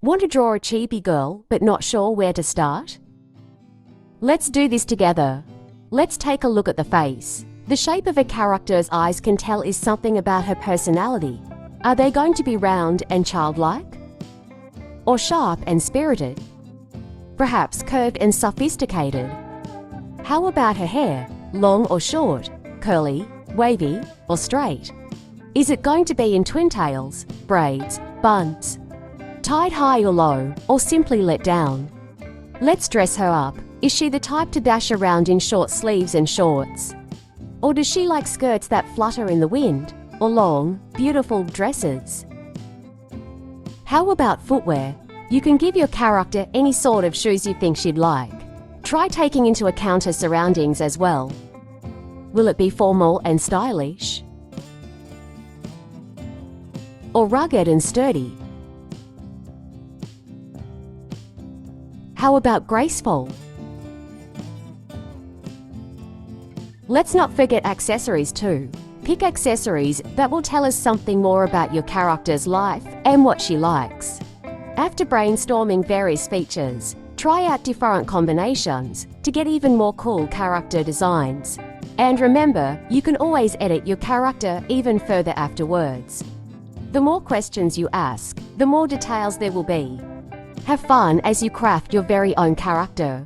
Want to draw a chibi girl but not sure where to start? Let's do this together. Let's take a look at the face. The shape of a character's eyes can tell is something about her personality. Are they going to be round and childlike? Or sharp and spirited? Perhaps curved and sophisticated? How about her hair? Long or short? Curly, wavy, or straight? Is it going to be in twin tails, braids, buns? Tied high or low, or simply let down? Let's dress her up. Is she the type to dash around in short sleeves and shorts? Or does she like skirts that flutter in the wind, or long, beautiful dresses? How about footwear? You can give your character any sort of shoes you think she'd like. Try taking into account her surroundings as well. Will it be formal and stylish? Or rugged and sturdy? How about graceful? Let's not forget accessories too. Pick accessories that will tell us something more about your character's life and what she likes. After brainstorming various features, try out different combinations to get even more cool character designs. And remember, you can always edit your character even further afterwards. The more questions you ask, the more details there will be. Have fun as you craft your very own character.